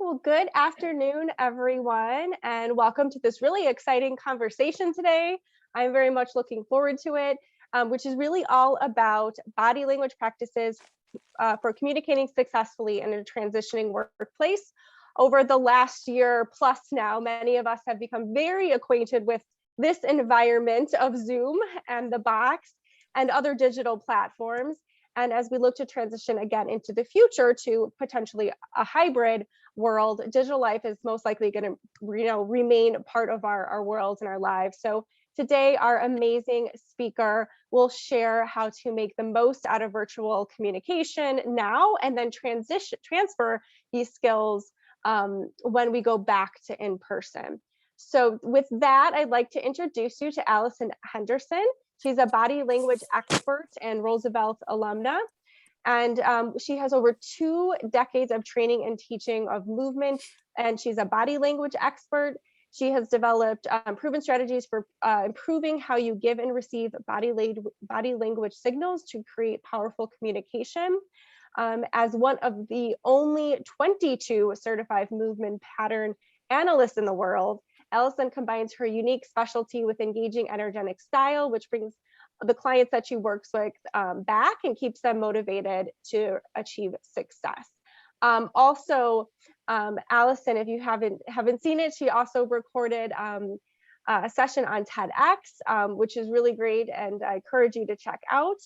Well, good afternoon, everyone, and welcome to this really exciting conversation today. I'm very much looking forward to it, which is really all about body language practices for communicating successfully in a transitioning workplace. Over the last year plus now, many of us have become very acquainted with this environment of Zoom and the box and other digital platforms. And as we look to transition again into the future to potentially a hybrid world, digital life is most likely going to remain part of our worlds and our lives. So today, our amazing speaker will share how to make the most out of virtual communication now and then transfer these skills when we go back to in-person. So with that, I'd like to introduce you to Alison Henderson. She's a body language expert and Roosevelt alumna. And she has over 2 decades of training and teaching of movement, and she's a body language expert. She has developed proven strategies for improving how you give and receive body language signals to create powerful communication. As one of the only 22 certified movement pattern analysts in the world, Alison combines her unique specialty with engaging energetic style, which brings the clients that she works with back and keeps them motivated to achieve success. Also, Alison, if you haven't seen it, she also recorded a session on TEDx, which is really great, and I encourage you to check out.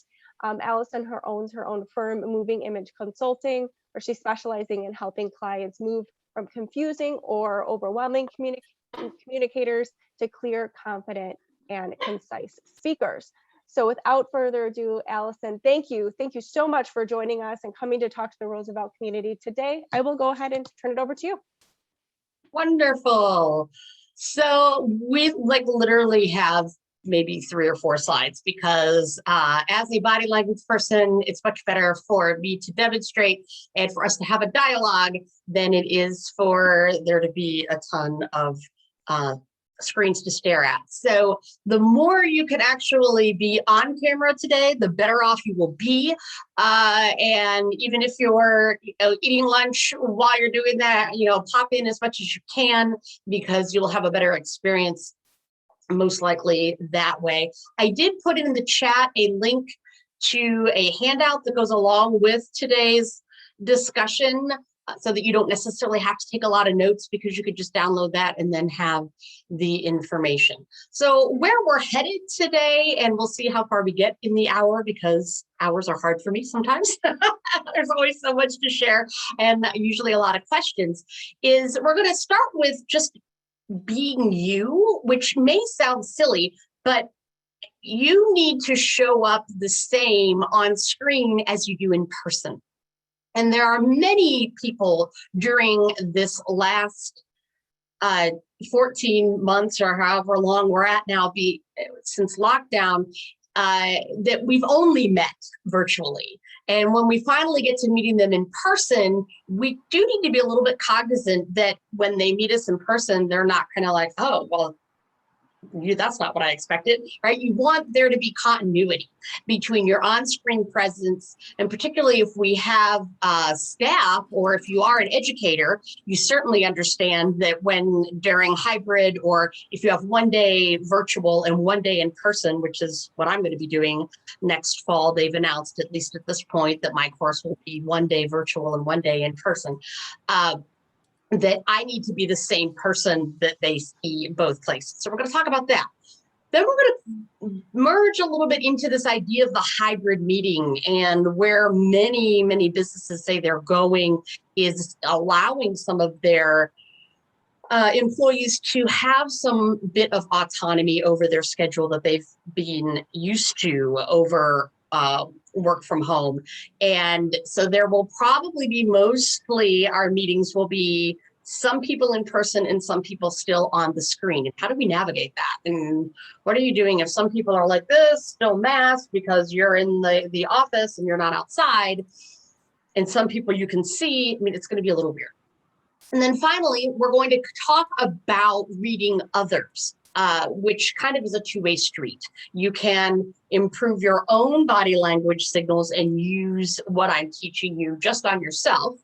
Alison owns her own firm, Moving Image Consulting, where she's specializing in helping clients move from confusing or overwhelming communicators to clear, confident, and concise speakers. So without further ado, Alison, thank you. Thank you so much for joining us and coming to talk to the Roosevelt community today. I will go ahead and turn it over to you. Wonderful. So we literally have maybe 3 or 4 slides because as a body language person, it's much better for me to demonstrate and for us to have a dialogue than it is for there to be a ton of screens to stare at. So the more you can actually be on camera today, the better off you will be. And even if you're eating lunch while you're doing that, pop in as much as you can because you'll have a better experience most likely that way. I did put in the chat a link to a handout that goes along with today's discussion so that you don't necessarily have to take a lot of notes because you could just download that and then have the information. So where we're headed today, and we'll see how far we get in the hour because hours are hard for me sometimes. There's always so much to share and usually a lot of questions, is we're going to start with just being you, which may sound silly, but you need to show up the same on screen as you do in person. And there are many people during this last 14 months or however long we're at now, since lockdown, that we've only met virtually. And when we finally get to meeting them in person, we do need to be a little bit cognizant that when they meet us in person, they're not kind of like, oh, well, that's not what I expected, right? You want there to be continuity between your on-screen presence, and particularly if we have staff or if you are an educator, you certainly understand that when during hybrid or if you have one day virtual and one day in person, which is what I'm going to be doing next fall, they've announced at least at this point that my course will be one day virtual and one day in person. That I need to be the same person that they see both places. So we're going to talk about that. Then we're going to merge a little bit into this idea of the hybrid meeting, and where many, many businesses say they're going is allowing some of their employees to have some bit of autonomy over their schedule that they've been used to over work from home. And so there will probably be mostly our meetings will be some people in person and some people still on the screen. And how do we navigate that? And what are you doing if some people are like this, still masked because you're in the office and you're not outside, and some people you can see? I mean, it's going to be a little weird. And then finally, we're going to talk about reading others. Which kind of is a two-way street. You can improve your own body language signals and use what I'm teaching you just on yourself.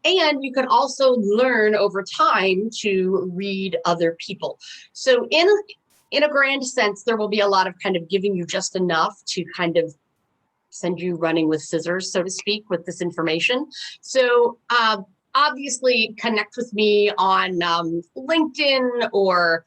And you can also learn over time to read other people. So in a grand sense, there will be a lot of kind of giving you just enough to kind of send you running with scissors, so to speak, with this information. So obviously connect with me on LinkedIn, or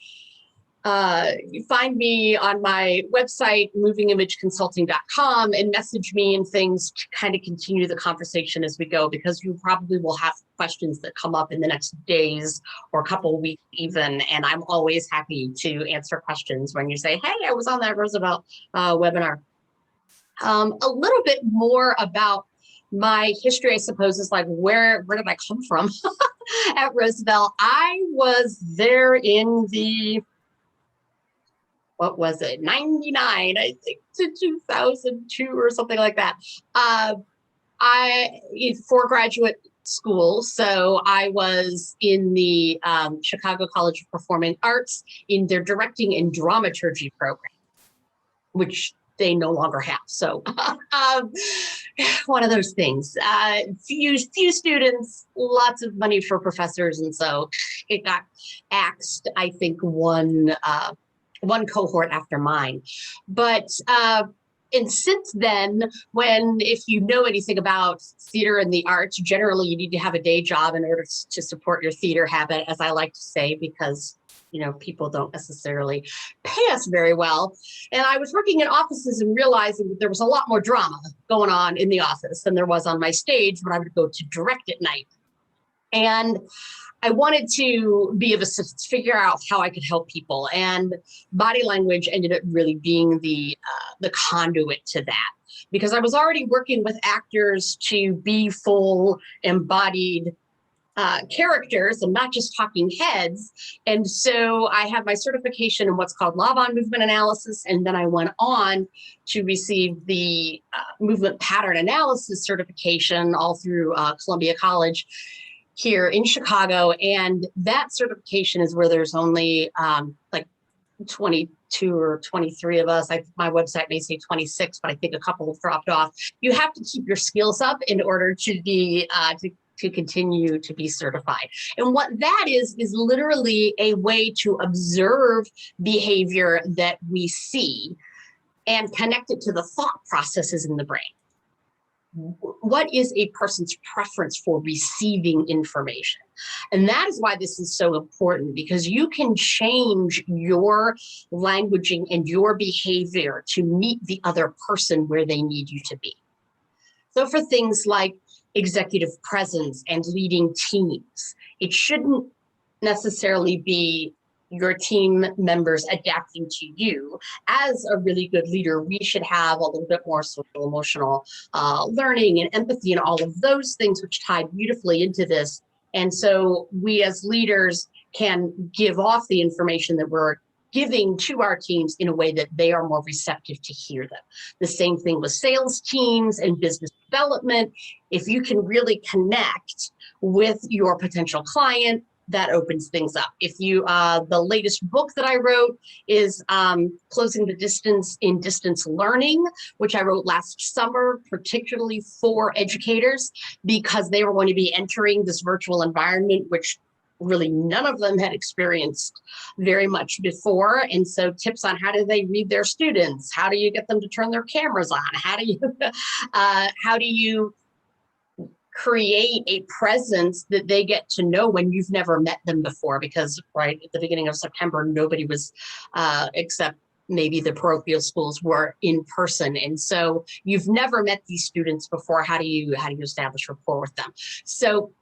you find me on my website, movingimageconsulting.com, and message me and things to kind of continue the conversation as we go, because you probably will have questions that come up in the next days or a couple of weeks even. And I'm always happy to answer questions when you say, hey, I was on that Roosevelt webinar. A little bit more about my history, I suppose, is like, where did I come from at Roosevelt? I was there in the, what was it, 99, I think, to 2002 or something like that. For graduate school, so I was in the Chicago College of Performing Arts in their directing and dramaturgy program, which they no longer have. So one of those things. Few students, lots of money for professors, and so it got axed, I think, one cohort after mine. But and since then, if you know anything about theater and the arts, generally you need to have a day job in order to support your theater habit, as I like to say, because people don't necessarily pay us very well. And I was working in offices and realizing that there was a lot more drama going on in the office than there was on my stage when I would go to direct at night. And I wanted to be of assistance, figure out how I could help people. And body language ended up really being the conduit to that, because I was already working with actors to be full embodied characters and not just talking heads. And so I have my certification in what's called Laban movement analysis. And then I went on to receive the movement pattern analysis certification all through Columbia College here in Chicago. And that certification is where there's only like 22 or 23 of us. My website may say 26, but I think a couple have dropped off. You have to keep your skills up in order to be to continue to be certified. And what that is literally a way to observe behavior that we see and connect it to the thought processes in the brain. What is a person's preference for receiving information? And that is why this is so important, because you can change your languaging and your behavior to meet the other person where they need you to be. So for things like executive presence and leading teams, it shouldn't necessarily be your team members adapting to you. As a really good leader, we should have a little bit more social emotional learning and empathy and all of those things, which tie beautifully into this. And so we as leaders can give off the information that we're giving to our teams in a way that they are more receptive to hear them. The same thing with sales teams and business development. If you can really connect with your potential client, that opens things up. If you, the latest book that I wrote is Closing the Distance in Distance Learning, which I wrote last summer, particularly for educators, because they were going to be entering this virtual environment, which really none of them had experienced very much before. And so tips on how do they read their students? How do you get them to turn their cameras on? How do you create a presence that they get to know when you've never met them before? Because right at the beginning of September, nobody was, except maybe the parochial schools, were in person. And so you've never met these students before. How do you establish rapport with them? So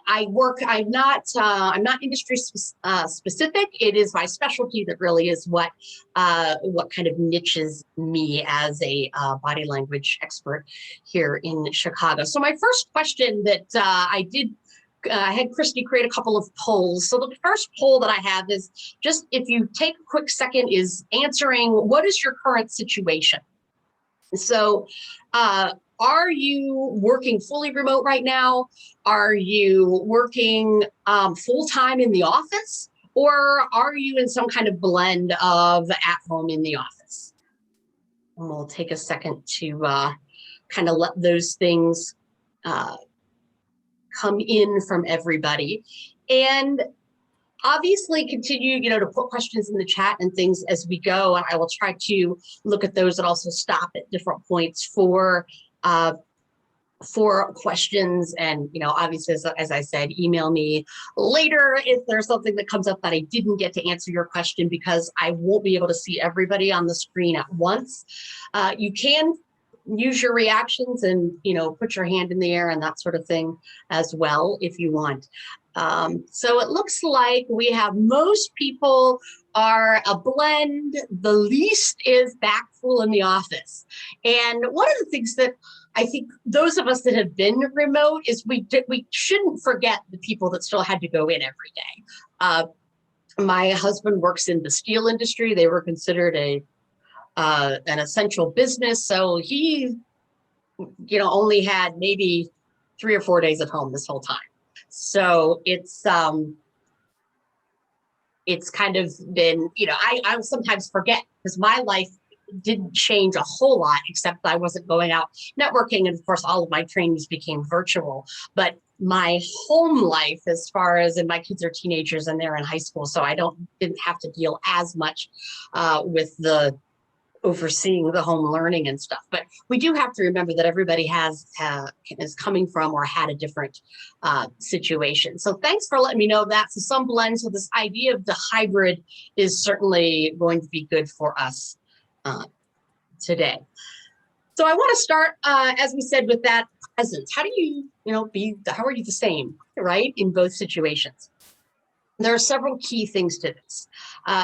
I'm not industry specific. It is my specialty that really is what kind of niches me as a body language expert here in Chicago. So my first question that I had Christy create a couple of polls. So the first poll that I have is just, if you take a quick second, is answering, what is your current situation? So are you working fully remote right now? Are you working full-time in the office? Or are you in some kind of blend of at home in the office? And we'll take a second to kind of let those things come in from everybody. And obviously continue, to put questions in the chat and things as we go. And I will try to look at those and also stop at different points for questions. And, obviously, as I said, email me later if there's something that comes up that I didn't get to answer your question, because I won't be able to see everybody on the screen at once. You can use your reactions and, put your hand in the air and that sort of thing as well, if you want. So it looks like we have most people are a blend. The least is back full in the office. And one of the things that I think those of us that have been remote is we shouldn't forget the people that still had to go in every day. My husband works in the steel industry. They were considered an essential business. So he, only had maybe 3 or 4 days at home this whole time. So it's kind of been, I sometimes forget, because my life didn't change a whole lot, except I wasn't going out networking. And of course, all of my trainings became virtual. But my home life, as far as, and my kids are teenagers and they're in high school, so I didn't have to deal as much with the overseeing the home learning and stuff. But we do have to remember that everybody is coming from or had a different situation. So thanks for letting me know that. So some blends. So this idea of the hybrid is certainly going to be good for us today. So I want to start, as we said, with that presence. How do you, how are you the same, right, in both situations? There are several key things to this.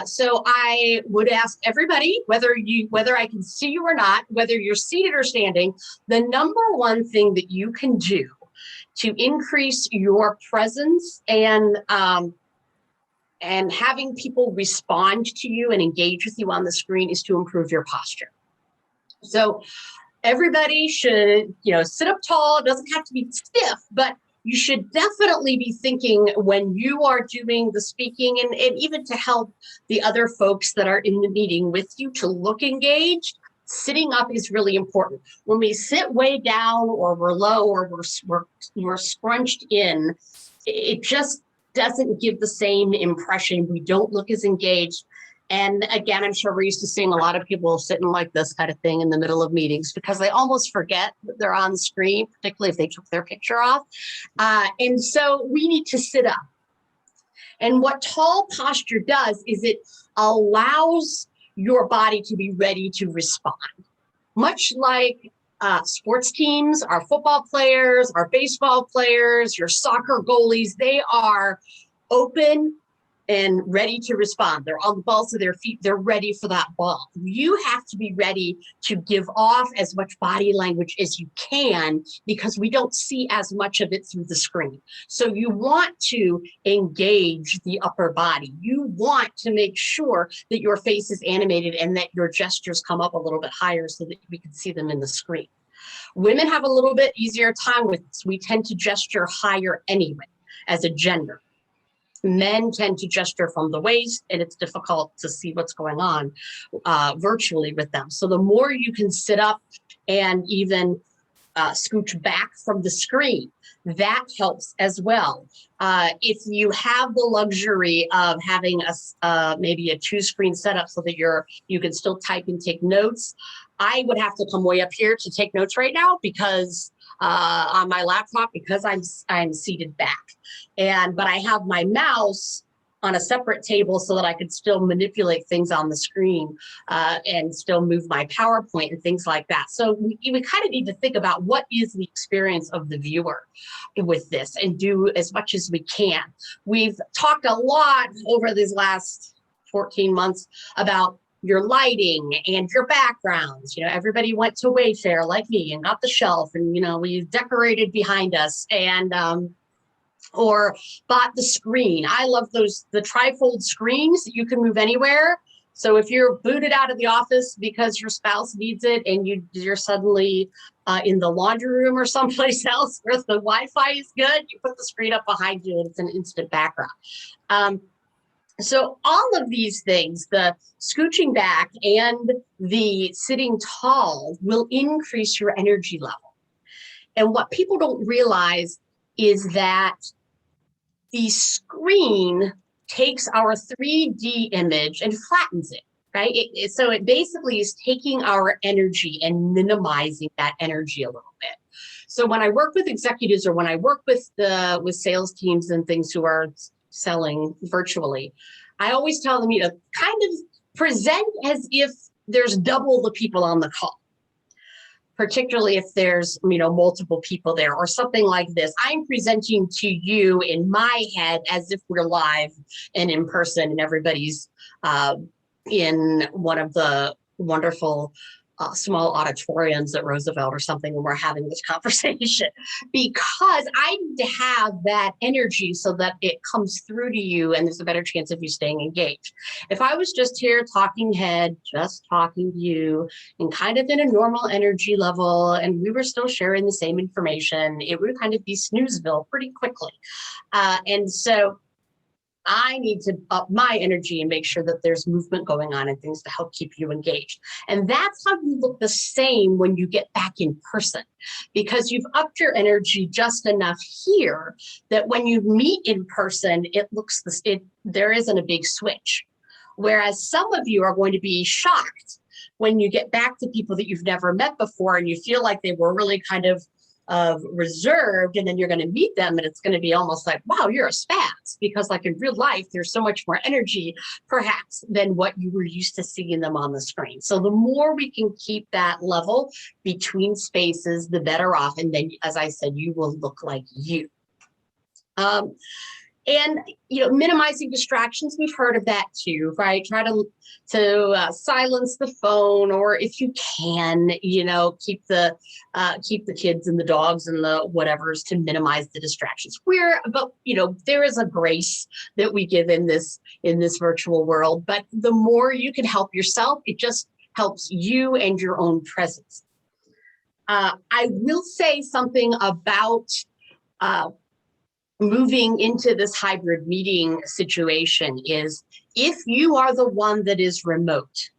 So I would ask everybody, whether I can see you or not, whether you're seated or standing, the number one thing that you can do to increase your presence and having people respond to you and engage with you on the screen is to improve your posture. So everybody should, sit up tall. It doesn't have to be stiff, but you should definitely be thinking when you are doing the speaking, and even to help the other folks that are in the meeting with you to look engaged. Sitting up is really important. When we sit way down, or we're low, or we're scrunched in, it just doesn't give the same impression. We don't look as engaged. And again, I'm sure we're used to seeing a lot of people sitting like this kind of thing in the middle of meetings, because they almost forget that they're on the screen, particularly if they took their picture off. And so we need to sit up. And what tall posture does is it allows your body to be ready to respond. Much like sports teams, our football players, our baseball players, your soccer goalies, they are open and ready to respond. They're on the balls of their feet. They're ready for that ball. You have to be ready to give off as much body language as you can, because we don't see as much of it through the screen. So you want to engage the upper body. You want to make sure that your face is animated and that your gestures come up a little bit higher so that we can see them in the screen. Women have a little bit easier time with this. We tend to gesture higher anyway as a gender. Men tend to gesture from the waist, and it's difficult to see what's going on virtually with them. So the more you can sit up and even scooch back from the screen, that helps as well. If you have the luxury of having maybe a 2-screen setup so that you can still type and take notes, I would have to come way up here to take notes right now, because on my laptop, because I'm seated back. But I have my mouse on a separate table so that I could still manipulate things on the screen and still move my PowerPoint and things like that. So we kind of need to think about what is the experience of the viewer with this, and do as much as we can. We've talked a lot over these last 14 months about your lighting and your backgrounds. Everybody went to Wayfair like me and got the shelf, and we decorated behind us, and or bought the screen. I love the trifold screens that you can move anywhere. So if you're booted out of the office because your spouse needs it, and you're suddenly in the laundry room or someplace else where the Wi-Fi is good, you put the screen up behind you and it's an instant background. So all of these things, the scooching back and the sitting tall, will increase your energy level. And what people don't realize is that the screen takes our 3D image and flattens it, right? So it basically is taking our energy and minimizing that energy a little bit. So when I work with executives or when I work with sales teams and things who are selling virtually, I always tell them, kind of present as if there's double the people on the call, particularly if there's, multiple people there or something like this. I'm presenting to you in my head as if we're live and in person and everybody's in one of the wonderful small auditoriums at Roosevelt or something when we're having this conversation, because I need to have that energy so that it comes through to you and there's a better chance of you staying engaged. If I was just here talking head, just talking to you and kind of in a normal energy level and we were still sharing the same information, it would kind of be snoozeville pretty quickly. And so I need to up my energy and make sure that there's movement going on and things to help keep you engaged. And that's how you look the same when you get back in person, because you've upped your energy just enough here that when you meet in person, there isn't a big switch. Whereas some of you are going to be shocked when you get back to people that you've never met before and you feel like they were really kind of reserved, and then you're going to meet them and it's going to be almost like, wow, you're a spaz, because like in real life there's so much more energy perhaps than what you were used to seeing them on the screen. So the more we can keep that level between spaces, the better off. And then, as I said, you will look like you. And minimizing distractions, we've heard of that too, right? Try to silence the phone, or if you can, keep the kids and the dogs and the whatevers to minimize the distractions. But there is a grace that we give in this virtual world. But the more you can help yourself, it just helps you and your own presence. I will say something about moving into this hybrid meeting situation is, if you are the one that is remote,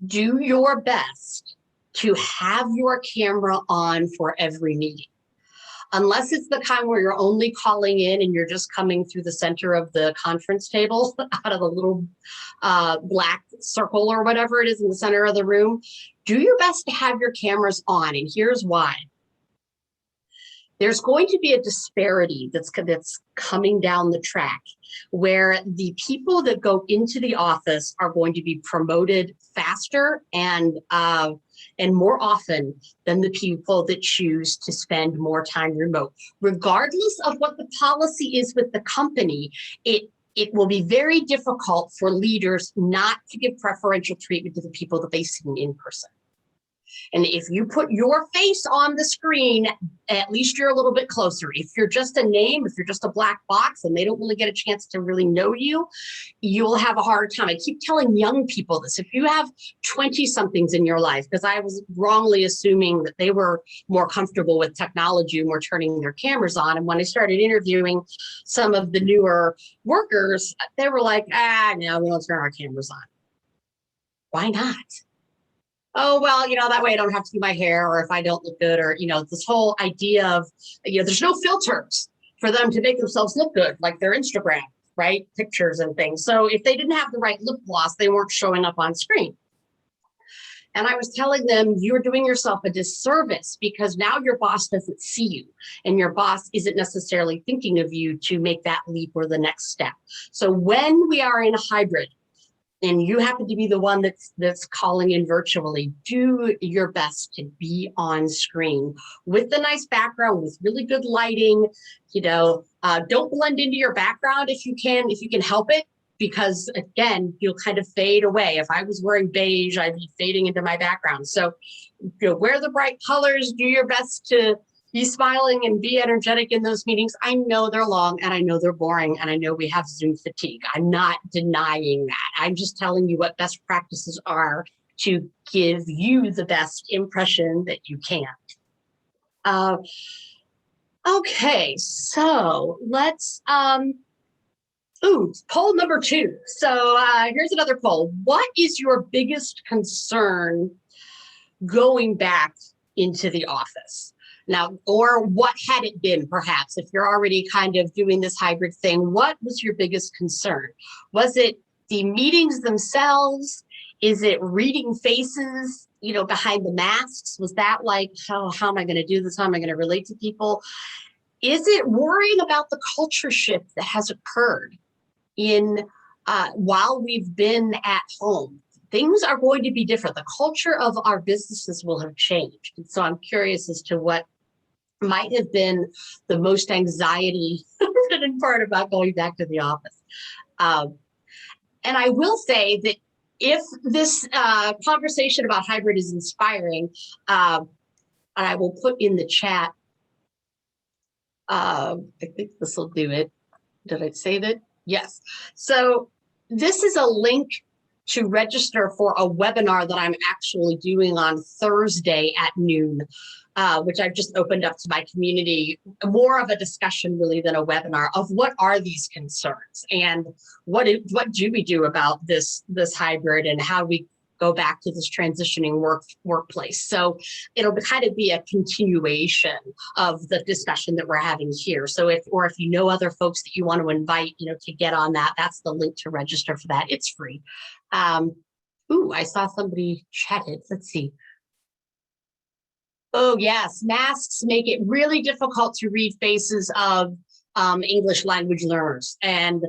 do your best to have your camera on for every meeting. Unless it's the kind where you're only calling in and you're just coming through the center of the conference table out of the little black circle or whatever it is in the center of the room, do your best to have your cameras on. And here's why. There's going to be a disparity that's coming down the track, where the people that go into the office are going to be promoted faster and more often than the people that choose to spend more time remote. Regardless of what the policy is with the company, it will be very difficult for leaders not to give preferential treatment to the people that they see in person. And if you put your face on the screen, at least you're a little bit closer. If you're just a name, if you're just a black box and they don't really get a chance to really know you, you'll have a hard time. I keep telling young people this. If you have 20-somethings in your life, because I was wrongly assuming that they were more comfortable with technology and were turning their cameras on. And when I started interviewing some of the newer workers, they were like, no, we don't turn our cameras on. Why not? Oh, well, that way I don't have to do my hair, or if I don't look good, or, this whole idea of, there's no filters for them to make themselves look good, like their Instagram, right? Pictures and things. So if they didn't have the right lip gloss, they weren't showing up on screen. And I was telling them, you're doing yourself a disservice, because now your boss doesn't see you and your boss isn't necessarily thinking of you to make that leap or the next step. So when we are in a hybrid, and you happen to be the one that's calling in virtually, do your best to be on screen with the nice background, with really good lighting. Don't blend into your background if you can help it, because again, you'll kind of fade away. If I was wearing beige, I'd be fading into my background. So wear the bright colors, do your best to be smiling and be energetic in those meetings. I know they're long and I know they're boring and I know we have Zoom fatigue. I'm not denying that. I'm just telling you what best practices are to give you the best impression that you can. Okay, so let's, poll number 2. So here's another poll. What is your biggest concern going back into the office? Now, or what had it been, perhaps, if you're already kind of doing this hybrid thing, what was your biggest concern? Was it the meetings themselves? Is it reading faces, behind the masks? Was that like, how am I going to do this? How am I going to relate to people? Is it worrying about the culture shift that has occurred in while we've been at home? Things are going to be different. The culture of our businesses will have changed. And so I'm curious as to what might have been the most anxiety ridden part about going back to the office. And I will say that if this conversation about hybrid is inspiring, and I will put in the chat, I think this will do it. Did I save it? Yes. So this is a link to register for a webinar that I'm actually doing on Thursday at noon, which I've just opened up to my community, more of a discussion really than a webinar of what are these concerns and what do we do about this hybrid, and how we go back to this transitioning workplace. So it'll kind of be a continuation of the discussion that we're having here. So if you know other folks that you want to invite, to get on that, that's the link to register for that. It's free. I saw somebody chatted. Let's see. Oh yes, masks make it really difficult to read faces of English language learners, and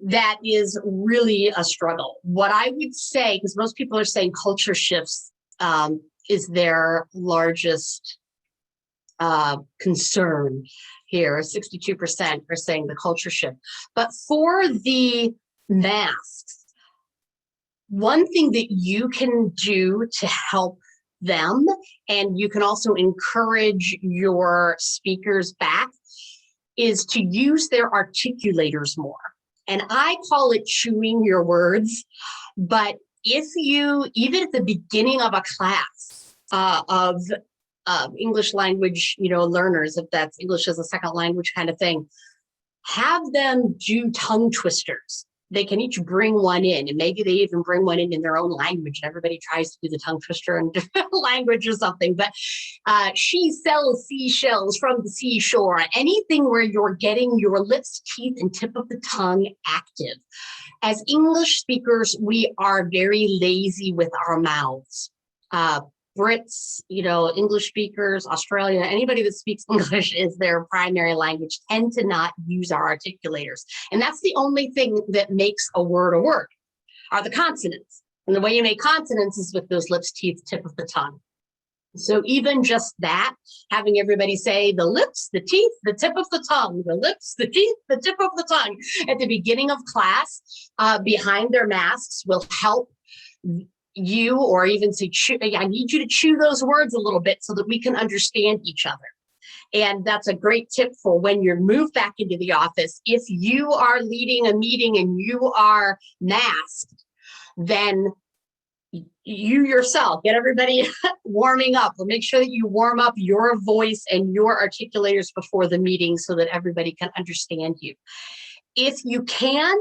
that is really a struggle. What I would say, because most people are saying culture shifts is their largest concern here. 62% are saying the culture shift. But for the masks, one thing that you can do to help them, and you can also encourage your speakers back, is to use their articulators more. And I call it chewing your words. But if you, even at the beginning of a class of English language, learners, if that's English as a second language kind of thing, have them do tongue twisters. They can each bring one in, and maybe they even bring one in their own language, and everybody tries to do the tongue twister in different language or something. But she sells seashells from the seashore. Anything where you're getting your lips, teeth, and tip of the tongue active. As English speakers, we are very lazy with our mouths. Brits, English speakers, Australia, anybody that speaks English is their primary language, tend to not use our articulators. And that's the only thing that makes a word, are the consonants. And the way you make consonants is with those lips, teeth, tip of the tongue. So even just that, having everybody say the lips, the teeth, the tip of the tongue, the lips, the teeth, the tip of the tongue at the beginning of class behind their masks will help you, or even say, I need you to chew those words a little bit so that we can understand each other. And that's a great tip for when you're moved back into the office. If you are leading a meeting and you are masked, then you yourself get everybody warming up, or make sure that you warm up your voice and your articulators before the meeting so that everybody can understand you. If you can,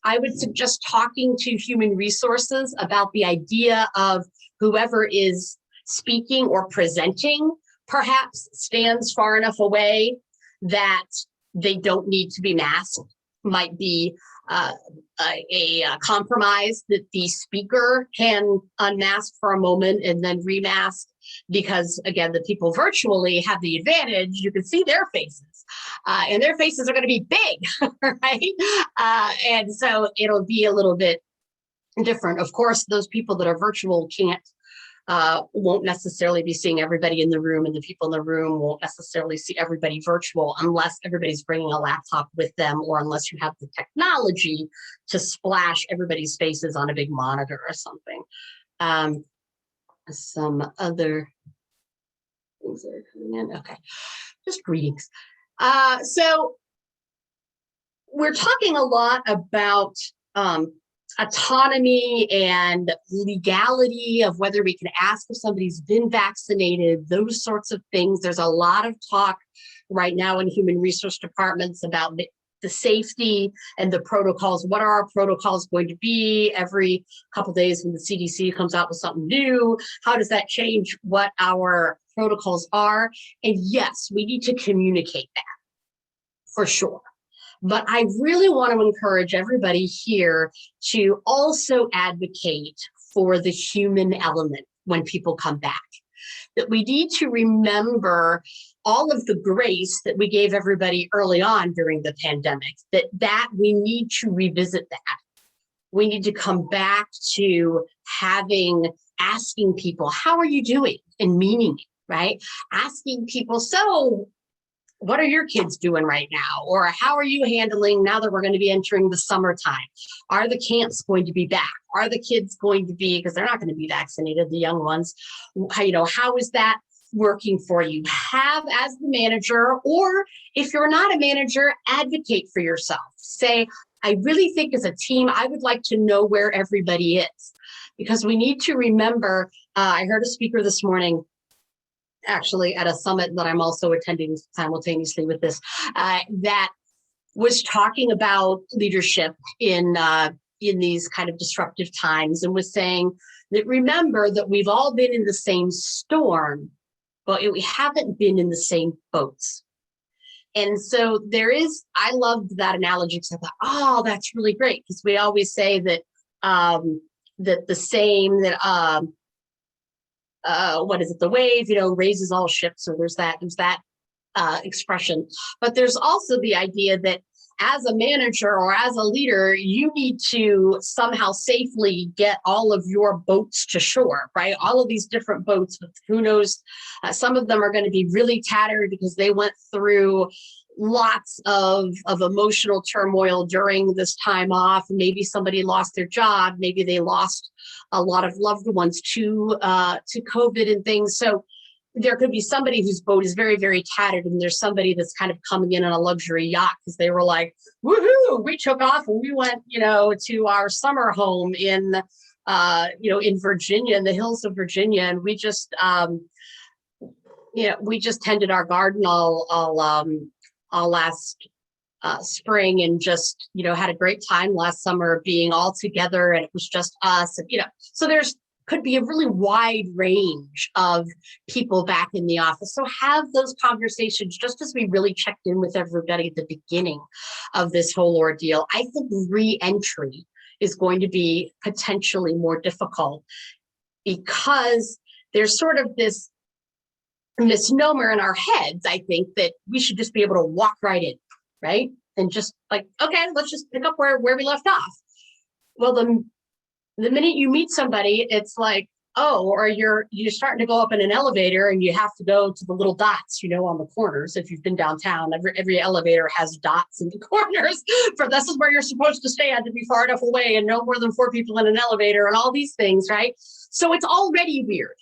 I would suggest talking to human resources about the idea of whoever is speaking or presenting perhaps stands far enough away that they don't need to be masked. Might be a compromise that the speaker can unmask for a moment and then remask, because again, the people virtually have the advantage. You can see their faces. And their faces are going to be big, right? And so it'll be a little bit different. Of course, those people that are virtual won't necessarily be seeing everybody in the room, and the people in the room won't necessarily see everybody virtual unless everybody's bringing a laptop with them, or unless you have the technology to splash everybody's faces on a big monitor or something. Some other things that are coming in. Okay, just greetings. So we're talking a lot about autonomy and legality of whether we can ask if somebody's been vaccinated, those sorts of things. There's a lot of talk right now in human resource departments about the safety and the protocols. What are our protocols going to be? Every couple of days when the CDC comes out with something new, how does that change what our protocols are. And yes, we need to communicate that for sure. But I really want to encourage everybody here to also advocate for the human element when people come back. That we need to remember all of the grace that we gave everybody early on during the pandemic, that we need to revisit that. We need to come back to asking people, how are you doing? And meaning it, right? Asking people, so what are your kids doing right now? Or how are you handling now that we're going to be entering the summertime? Are the camps going to be back? Are the kids going to be, because they're not going to be vaccinated, the young ones, how is that working for you? Have, as the manager, or if you're not a manager, advocate for yourself. Say, I really think as a team, I would like to know where everybody is, because we need to remember, I heard a speaker this morning, actually at a summit that I'm also attending simultaneously with this, that was talking about leadership in these kind of disruptive times, and was saying that remember that we've all been in the same storm, but we haven't been in the same boats. And so I loved that analogy, because I thought, oh, that's really great, because we always say that what is it? The wave, raises all ships, or there's that expression. But there's also the idea that as a manager or as a leader, you need to somehow safely get all of your boats to shore, right? All of these different boats, who knows, some of them are going to be really tattered because they went through lots of emotional turmoil during this time off. Maybe somebody lost their job. Maybe they lost a lot of loved ones to COVID and things. So there could be somebody whose boat is very, very tattered, and there's somebody that's kind of coming in on a luxury yacht because they were like, woohoo, we took off and we went, to our summer home in Virginia, in the hills of Virginia. And we just tended our garden all last spring, and just, had a great time last summer being all together, and it was just us. And, so could be a really wide range of people back in the office. So have those conversations, just as we really checked in with everybody at the beginning of this whole ordeal. I think re-entry is going to be potentially more difficult, because there's sort of this misnomer in our heads, I think, that we should just be able to walk right in, right? And just like, okay, let's just pick up where we left off. Well, the minute you meet somebody, it's like, oh, or you're starting to go up in an elevator and you have to go to the little dots, on the corners. If you've been downtown, every elevator has dots in the corners for this is where you're supposed to stand to be far enough away and no more than 4 people in an elevator and all these things, right? So it's already weird.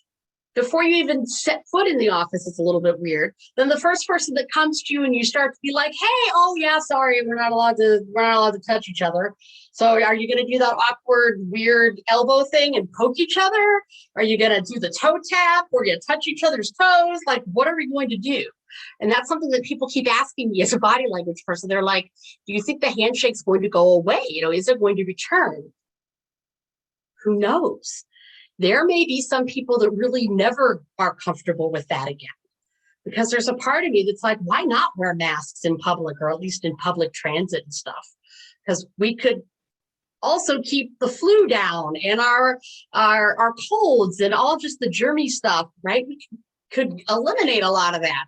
Before you even set foot in the office, it's a little bit weird. Then the first person that comes to you and you start to be like, hey, oh yeah, sorry, we're not allowed to touch each other. So are you going to do that awkward, weird elbow thing and poke each other? Are you going to do the toe tap or you touch each other's toes? Like, what are we going to do? And that's something that people keep asking me as a body language person. They're like, do you think the handshake's going to go away? Is it going to return? Who knows? There may be some people that really never are comfortable with that again, because there's a part of me that's like, why not wear masks in public, or at least in public transit and stuff? Because we could also keep the flu down and our colds and all just the germy stuff, right? We could eliminate a lot of that.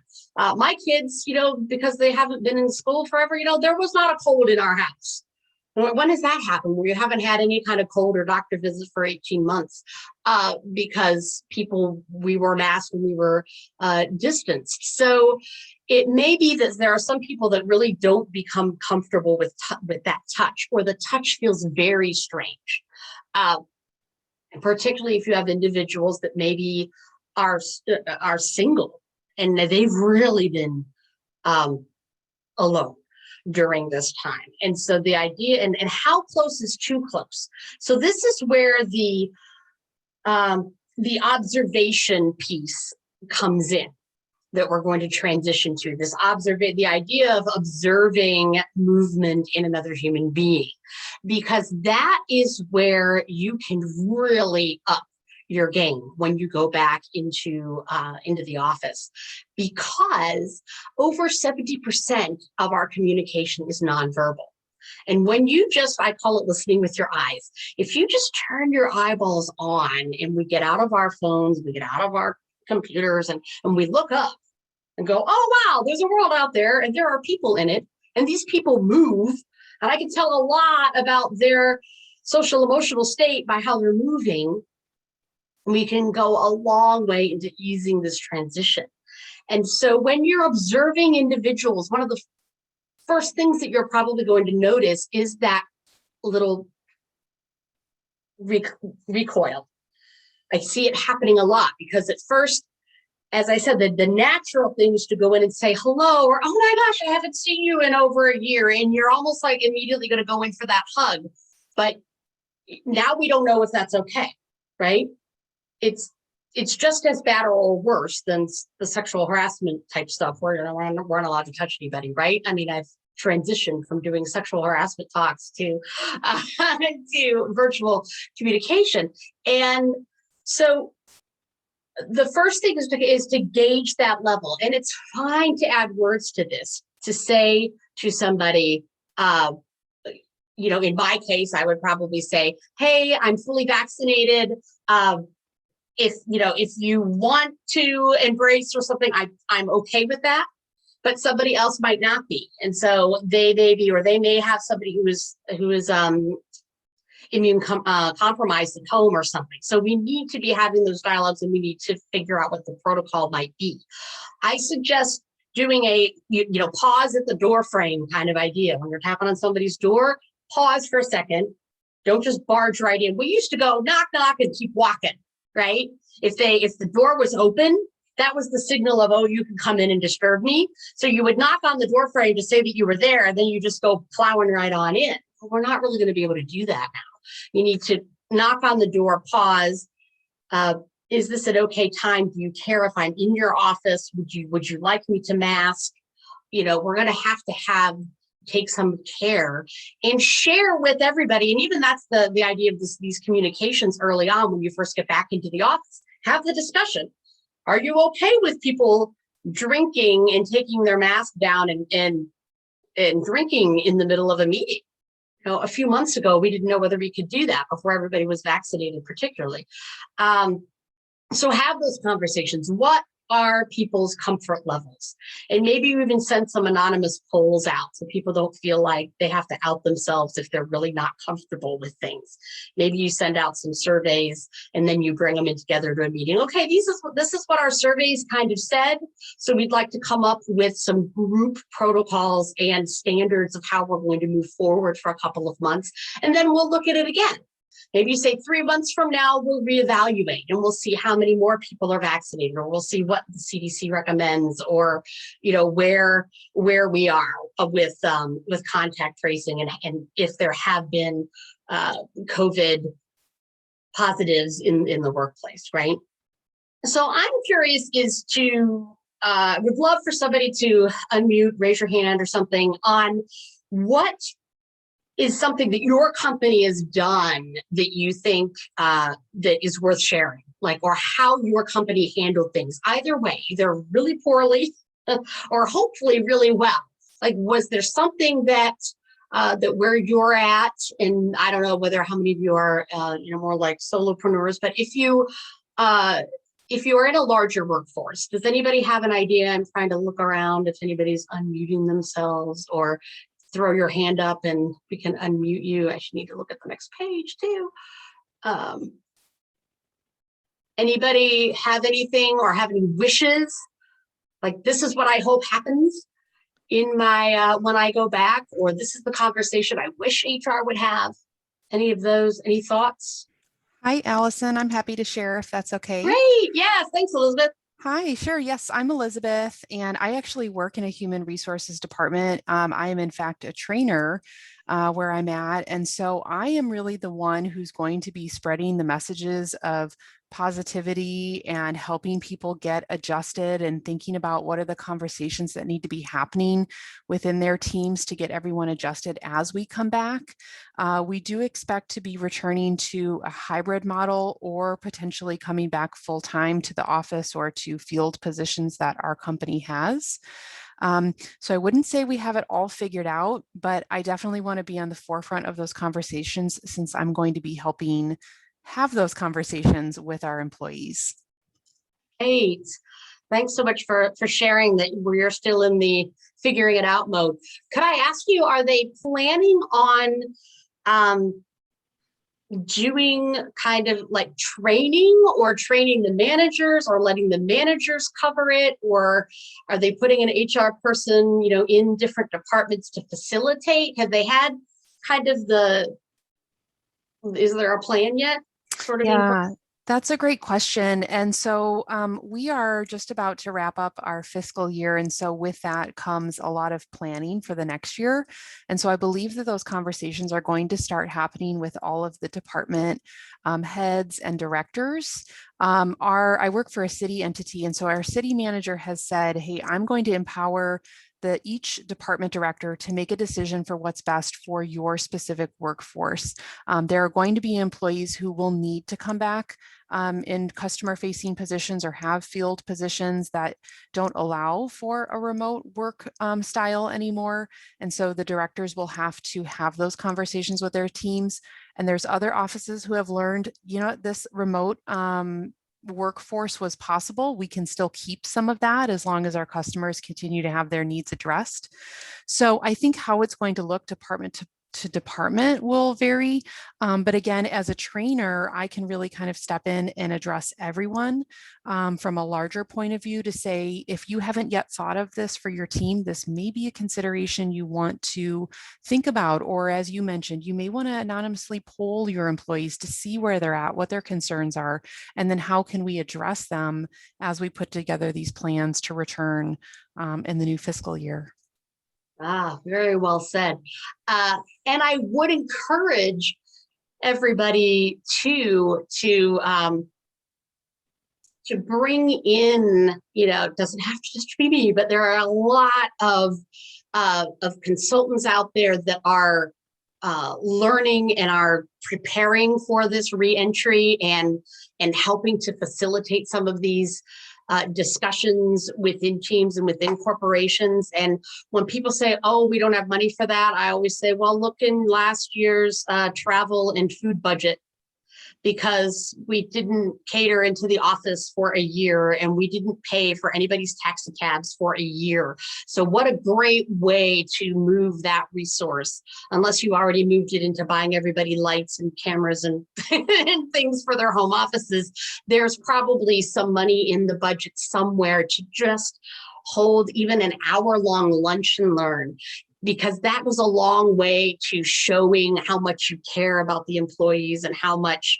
My kids, because they haven't been in school forever, there was not a cold in our house. When has that happened, where you haven't had any kind of cold or doctor visit for 18 months? Because we were masked and we were distanced. So it may be that there are some people that really don't become comfortable with that touch, or the touch feels very strange. And particularly if you have individuals that maybe are single and they've really been alone during this time. And so the idea, and how close is too close? So this is where the observation piece comes in, that we're going to transition to this the idea of observing movement in another human being, because that is where you can really up your game when you go back into the office, because over 70% of our communication is nonverbal. And when you just, I call it listening with your eyes. If you just turn your eyeballs on and we get out of our phones, we get out of our computers and we look up and go, oh, wow, there's a world out there and there are people in it. And these people move. And I can tell a lot about their social emotional state by how they're moving. We can go a long way into easing this transition. And so when you're observing individuals, one of the first things that you're probably going to notice is that little recoil. I see it happening a lot because at first, as I said, the natural thing is to go in and say hello, or oh my gosh, I haven't seen you in over a year. And you're almost like immediately going to go in for that hug. But now we don't know if that's okay, right? It's just as bad or worse than the sexual harassment type stuff where we're not allowed to touch anybody, right? I mean, I've transitioned from doing sexual harassment talks to virtual communication. And so the first thing is to gauge that level. And it's fine to add words to this, to say to somebody, in my case, I would probably say, hey, I'm fully vaccinated. If you want to embrace or something, I'm okay with that. But somebody else might not be. And so they may be, or they may have somebody who is immune compromised at home or something. So we need to be having those dialogues and we need to figure out what the protocol might be. I suggest doing a, pause at the door frame kind of idea. When you're tapping on somebody's door, pause for a second. Don't just barge right in. We used to go knock, knock and keep walking, right? If the door was open, that was the signal of, oh, you can come in and disturb me. So you would knock on the door frame to say that you were there, and then you just go plowing right on in. We're not really going to be able to do that now. You need to knock on the door, pause. Is this an okay time? Do you care if I'm in your office? Would you like me to mask? We're going to take some care and share with everybody. And even that's the idea of these communications early on when you first get back into the office. Have the discussion. Are you okay with people drinking and taking their mask down and drinking in the middle of a meeting? A few months ago, we didn't know whether we could do that before everybody was vaccinated, particularly. So have those conversations. What are people's comfort levels? And maybe you even send some anonymous polls out so people don't feel like they have to out themselves if they're really not comfortable with things. Maybe you send out some surveys and then you bring them in together to a meeting. Okay, this is what our surveys kind of said. So we'd like to come up with some group protocols and standards of how we're going to move forward for a couple of months. And then we'll look at it again. Maybe you say 3 months from now, we'll reevaluate and we'll see how many more people are vaccinated, or we'll see what the CDC recommends, or, where we are with contact tracing and if there have been COVID positives in the workplace, right? So I'm curious would love for somebody to unmute, raise your hand or something on what is something that your company has done that you think that is worth sharing, or how your company handled things, either way, either really poorly or hopefully really well. Was there something that where you're at, and I don't know how many of you are, more like solopreneurs, but if you are in a larger workforce, does anybody have an idea? I'm trying to look around if anybody's unmuting themselves, or throw your hand up and we can unmute you. I should need to look at the next page too. Anybody have anything or have any wishes? This is what I hope happens in my, when I go back, or this is the conversation I wish HR would have. Any of those, any thoughts? Hi, Allison. I'm happy to share if that's okay. Great. Yes. Thanks, Elizabeth. Hi, sure. Yes, I'm Elizabeth, and I actually work in a human resources department. I am, in fact, a trainer where I'm at. And so I am really the one who's going to be spreading the messages of positivity and helping people get adjusted and thinking about what are the conversations that need to be happening within their teams to get everyone adjusted as we come back. We do expect to be returning to a hybrid model or potentially coming back full time to the office or to field positions that our company has. So I wouldn't say we have it all figured out, but I definitely want to be on the forefront of those conversations since I'm going to be helping have those conversations with our employees. Great. Thanks so much for sharing that you're still in the figuring it out mode. Could I ask you, are they planning on doing kind of like training or training the managers or letting the managers cover it? Or are they putting an HR person, in different departments to facilitate? Have they had kind of is there a plan yet? Sort of. Yeah, that's a great question. And so we are just about to wrap up our fiscal year. And so with that comes a lot of planning for the next year. And so I believe that those conversations are going to start happening with all of the department heads and directors. I work for a city entity. And so our city manager has said, hey, I'm going to empower each department director to make a decision for what's best for your specific workforce. There are going to be employees who will need to come back in customer facing positions or have field positions that don't allow for a remote work style anymore. And so the directors will have to have those conversations with their teams. And there's other offices who have learned, this remote workforce was possible. We can still keep some of that as long as our customers continue to have their needs addressed. So I think how it's going to look department to department will vary. But again, as a trainer, I can really kind of step in and address everyone from a larger point of view to say, if you haven't yet thought of this for your team, this may be a consideration you want to think about. Or as you mentioned, you may want to anonymously poll your employees to see where they're at, what their concerns are, and then how can we address them as we put together these plans to return in the new fiscal year. Very well said. And I would encourage everybody to bring in, it doesn't have to just be me, but there are a lot of consultants out there that are learning and are preparing for this reentry and helping to facilitate some of these discussions within teams and within corporations. And when people say, oh, we don't have money for that, I always say, well, look in last year's travel and food budget, because we didn't cater into the office for a year and we didn't pay for anybody's taxi cabs for a year. So what a great way to move that resource, unless you already moved it into buying everybody lights and cameras and, and things for their home offices. There's probably some money in the budget somewhere to just hold even an hour-long lunch and learn, because that goes a long way to showing how much you care about the employees and how much,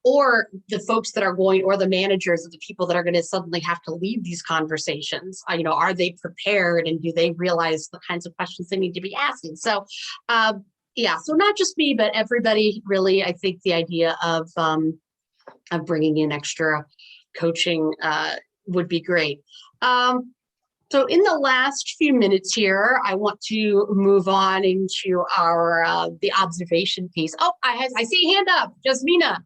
or the folks that are going, or the managers of the people that are going to suddenly have to leave these conversations. Are they prepared, and do they realize the kinds of questions they need to be asking? So, so not just me, but everybody really. I think the idea of bringing in extra coaching would be great. So in the last few minutes here, I want to move on into our the observation piece. Oh, I see a hand up, Jasmina.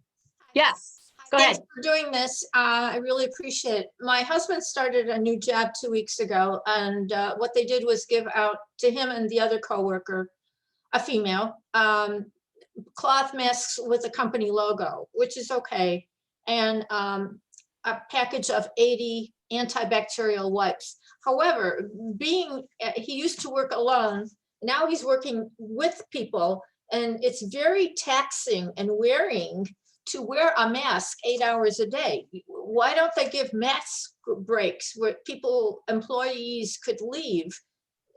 Yes, go ahead. Thanks for doing this. I really appreciate it. My husband started a new job 2 weeks ago, and what they did was give out to him and the other coworker, a female, cloth masks with a company logo, which is okay, and a package of 80 antibacterial wipes. However, he used to work alone, now he's working with people, and it's very taxing and wearing to wear a mask 8 hours a day. Why don't they give mask breaks where employees could leave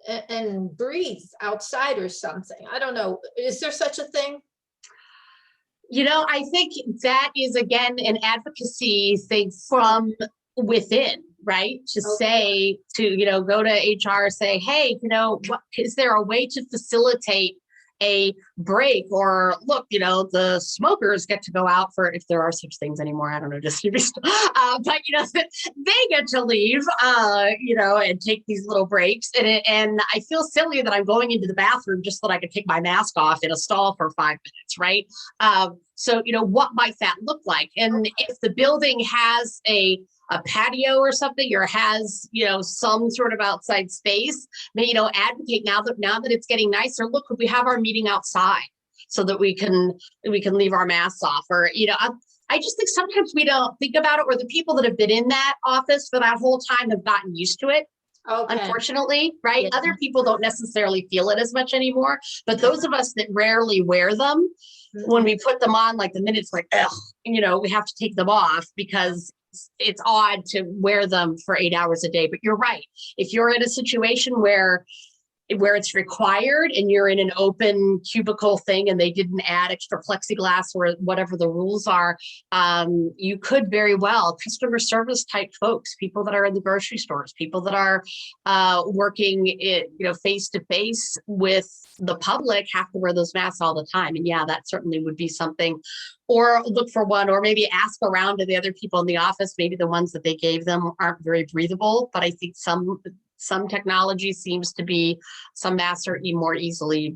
and breathe outside or something? I don't know. Is there such a thing? I think that is, again, an advocacy thing from within, right? To say, to, go to HR, say, hey, what, is there a way to facilitate a break, or look, the smokers get to go out for, if there are such things anymore, I don't know, just but they get to leave, and take these little breaks. And I feel silly that I'm going into the bathroom just so that I could take my mask off in a stall for 5 minutes, right? So, what might that look like? And if the building has a patio or something, or has, some sort of outside space, maybe, advocate now that it's getting nicer, look, could we have our meeting outside so that we can leave our masks off? Or, I just think sometimes we don't think about it, or the people that have been in that office for that whole time have gotten used to it. Okay. Unfortunately, right? Yeah. Other people don't necessarily feel it as much anymore, but those of us that rarely wear them, when we put them on, like the minute it's like, ugh, we have to take them off because it's odd to wear them for 8 hours a day. But you're right. If you're in a situation where it's required and you're in an open cubicle thing and they didn't add extra plexiglass or whatever the rules are, you could very well, customer service type folks, people that are in the grocery stores, people that are working face to face with the public, have to wear those masks all the time. And yeah, that certainly would be something. Or look for one, or maybe ask around to the other people in the office. Maybe the ones that they gave them aren't very breathable, but I think some technology seems to be, some masks are more easily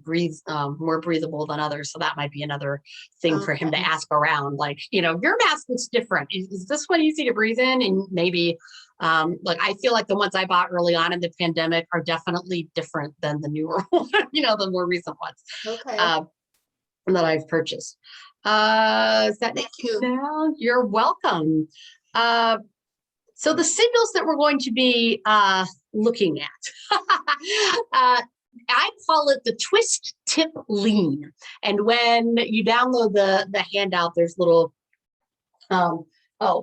more breathable than others. So that might be another thing for him to ask around, like, your mask looks different. Is this one easy to breathe in? And maybe, I feel like the ones I bought early on in the pandemic are definitely different than the newer one, the more recent ones. Okay. That I've purchased. Is that Thank you. Now? You're welcome. So the signals that we're going to be looking at, I call it the twist, tip, lean. And when you download the handout, there's little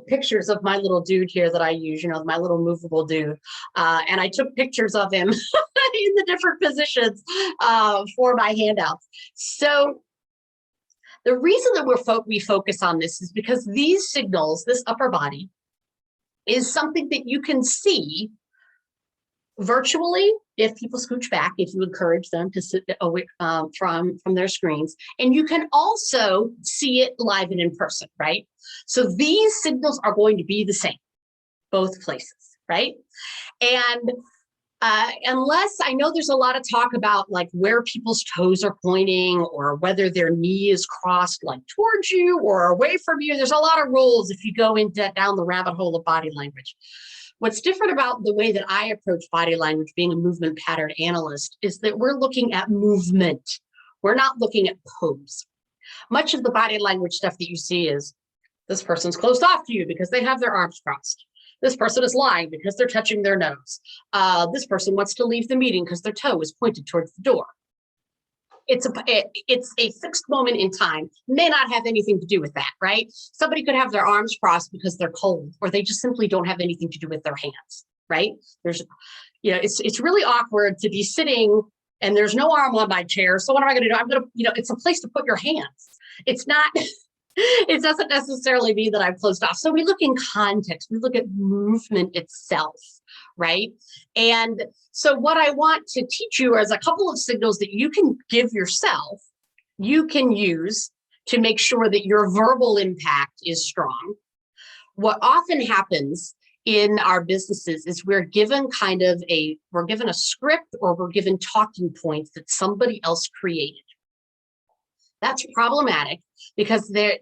pictures of my little dude here that I use, my little movable dude. And I took pictures of him in the different positions for my handouts. So the reason that we focus on this is because these signals, this upper body, is something that you can see virtually if people scooch back, if you encourage them to sit away from their screens. And you can also see it live and in person, right? So these signals are going to be the same, both places, right? And unless, I know there's a lot of talk about like where people's toes are pointing, or whether their knee is crossed like towards you or away from you. There's a lot of rules if you go down the rabbit hole of body language. What's different about the way that I approach body language, being a movement pattern analyst, is that we're looking at movement. We're not looking at pose. Much of the body language stuff that you see is, this person's closed off to you because they have their arms crossed. This person is lying because they're touching their nose. This person wants to leave the meeting because their toe is pointed towards the door. It's a fixed moment in time, may not have anything to do with that, right? Somebody could have their arms crossed because they're cold, or they just simply don't have anything to do with their hands, right? There's, it's really awkward to be sitting and there's no arm on my chair. So what am I going to do? I'm going to, it's a place to put your hands. It's not, it doesn't necessarily mean that I'm closed off. So we look in context, we look at movement itself, right? And so what I want to teach you is a couple of signals that you can give yourself, you can use to make sure that your verbal impact is strong. What often happens in our businesses is we're given a script, or we're given talking points that somebody else created. That's problematic because they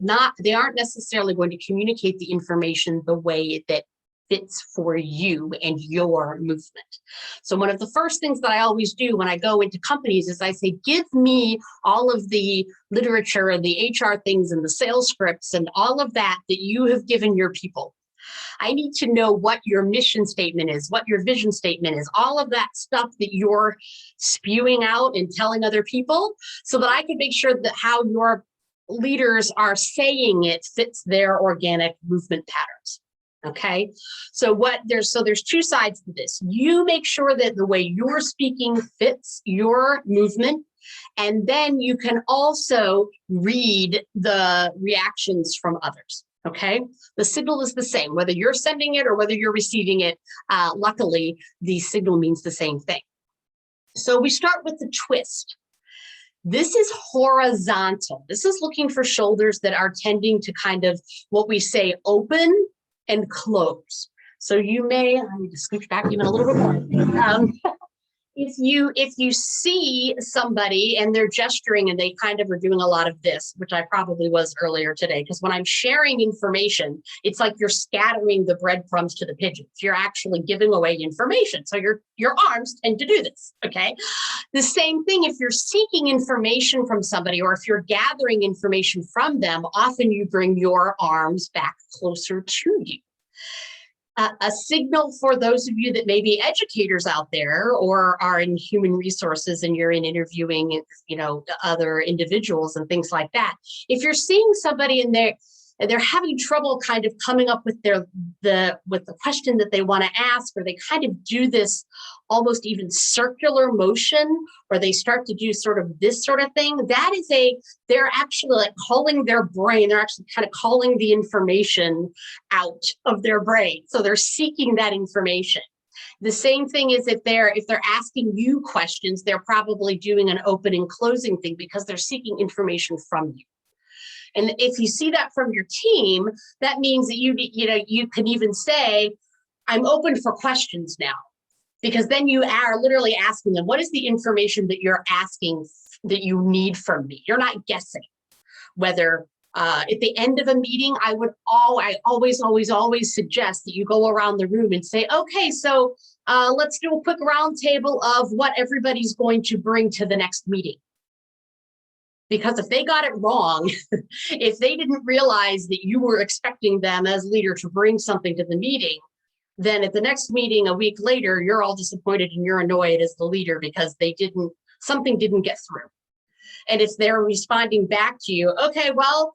aren't necessarily going to communicate the information the way that fits for you and your movement. So one of the first things that I always do when I go into companies is I say, give me all of the literature and the HR things and the sales scripts and all of that you have given your people. I need to know what your mission statement is, what your vision statement is, all of that stuff that you're spewing out and telling other people, so that I can make sure that how your leaders are saying it fits their organic movement patterns. Okay, so there's two sides to this. You make sure that the way you're speaking fits your movement, and then you can also read the reactions from others. Okay, the signal is the same, whether you're sending it or whether you're receiving it. Luckily, the signal means the same thing. So we start with the twist. This is horizontal. This is looking for shoulders that are tending to kind of what we say open and close. So you may, I need to scooch back even a little bit more. If you see somebody and they're gesturing and they kind of are doing a lot of this, which I probably was earlier today, because when I'm sharing information, it's like you're scattering the breadcrumbs to the pigeons. You're actually giving away information. So your arms tend to do this, okay? The same thing if you're seeking information from somebody or if you're gathering information from them, often you bring your arms back closer to you. A signal for those of you that may be educators out there or are in human resources and you're in interviewing, other individuals and things like that. If you're seeing somebody in there and they're having trouble kind of coming up with the question that they want to ask, or they kind of do this almost even circular motion, or they start to do sort of this sort of thing, they're actually like calling their brain, they're actually kind of calling the information out of their brain. So they're seeking that information. The same thing is if they're asking you questions, they're probably doing an open and closing thing because they're seeking information from you. And if you see that from your team, that means that you can even say, I'm open for questions now, because then you are literally asking them, what is the information that you're asking that you need from me? You're not guessing. Whether at the end of a meeting, I always suggest that you go around the room and say, okay, so let's do a quick roundtable of what everybody's going to bring to the next meeting. Because if they got it wrong, if they didn't realize that you were expecting them as leader to bring something to the meeting, then at the next meeting a week later, you're all disappointed and you're annoyed as the leader because something didn't get through. And if they're responding back to you, okay, well,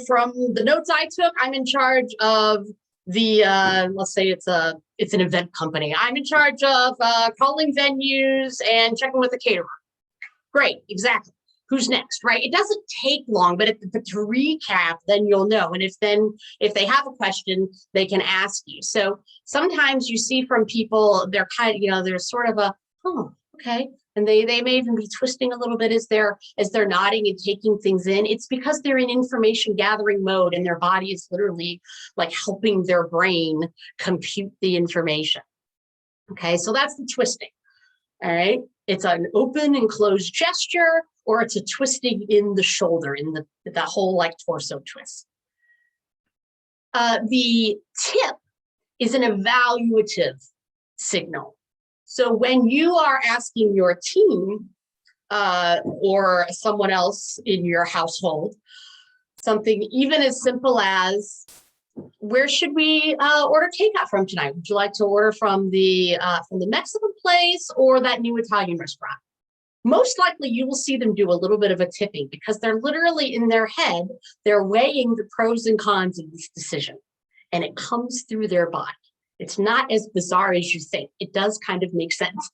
from the notes I took, I'm in charge of the, let's say it's an event company. I'm in charge of calling venues and checking with the caterer. Great, exactly. Who's next, right? It doesn't take long, but to recap, then you'll know. And if they have a question, they can ask you. So sometimes you see from people, they're kind of, there's sort of okay. And they may even be twisting a little bit as they're nodding and taking things in. It's because they're in information gathering mode and their body is literally like helping their brain compute the information. Okay, so that's the twisting. All right, it's an open and closed gesture, or it's a twisting in the shoulder, in the whole like torso twist. The tip is an evaluative signal. So when you are asking your team or someone else in your household, something even as simple as, where should we order takeout from tonight? Would you like to order from the Mexican place or that new Italian restaurant? Most likely you will see them do a little bit of a tipping because they're literally in their head, they're weighing the pros and cons of this decision, and it comes through their body. It's not as bizarre as you think. It does kind of make sense.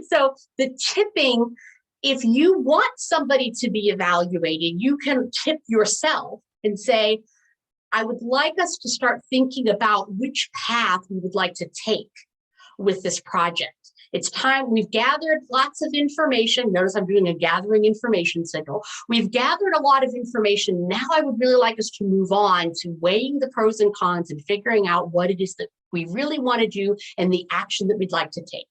So the tipping, if you want somebody to be evaluated, you can tip yourself and say, I would like us to start thinking about which path we would like to take with this project. It's time. We've gathered lots of information. Notice I'm doing a gathering information signal. We've gathered a lot of information. Now I would really like us to move on to weighing the pros and cons and figuring out what it is that we really want to do and the action that we'd like to take.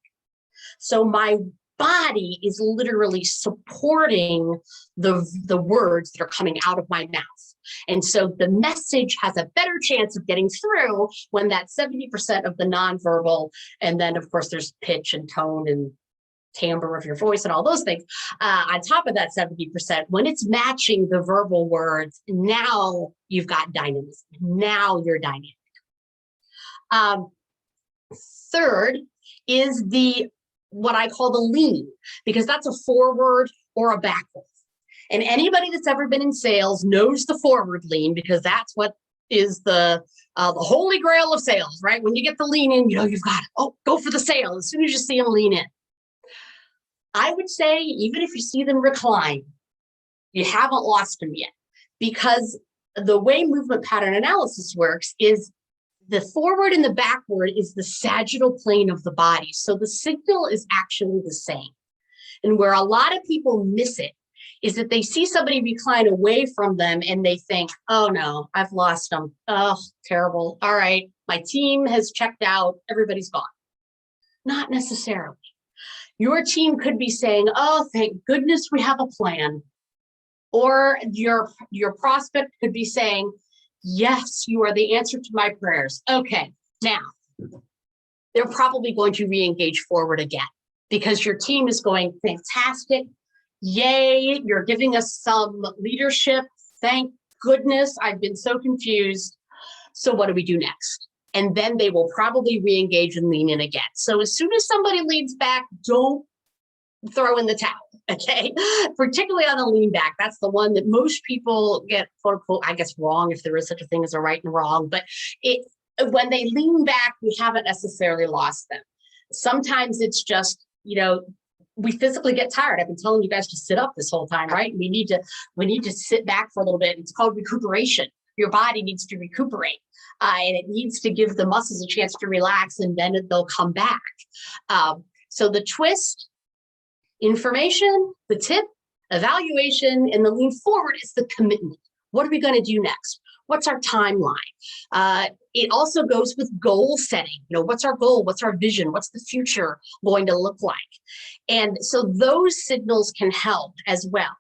So my body is literally supporting the words that are coming out of my mouth. And so the message has a better chance of getting through when that 70% of the nonverbal, and then of course there's pitch and tone and timbre of your voice and all those things. On top of that 70%, when it's matching the verbal words, now you've got dynamism. Now you're dynamic. Third is what I call the lean, because that's a forward or a backward. And anybody that's ever been in sales knows the forward lean, because that's what is the holy grail of sales, right? When you get the lean in, you've got it. Go for the sale as soon as you see them lean in. I would say, even if you see them recline, you haven't lost them yet, because the way movement pattern analysis works is the forward and the backward is the sagittal plane of the body. So the signal is actually the same. And where a lot of people miss it is that they see somebody recline away from them and they think, oh no, I've lost them. Oh, terrible. All right, my team has checked out. Everybody's gone. Not necessarily. Your team could be saying, oh, thank goodness we have a plan. Or your prospect could be saying, yes, you are the answer to my prayers. Okay, now they're probably going to re-engage forward again because your team is going, fantastic. Yay, you're giving us some leadership. Thank goodness, I've been so confused. So what do we do next? And then they will probably re-engage and lean in again. So as soon as somebody leans back, don't throw in the towel, okay? Particularly on the lean back. That's the one that most people get, quote unquote, I guess, wrong, if there is such a thing as a right and wrong. But when they lean back, we haven't necessarily lost them. Sometimes it's just, we physically get tired. I've been telling you guys to sit up this whole time, right? We need to sit back for a little bit. It's called recuperation. Your body needs to recuperate, and it needs to give the muscles a chance to relax, and then they'll come back. So the twist, information, the tip, evaluation, and the lean forward is the commitment. What are we going to do next? What's our timeline? It also goes with goal setting. What's our goal? What's our vision? What's the future going to look like? And so those signals can help as well.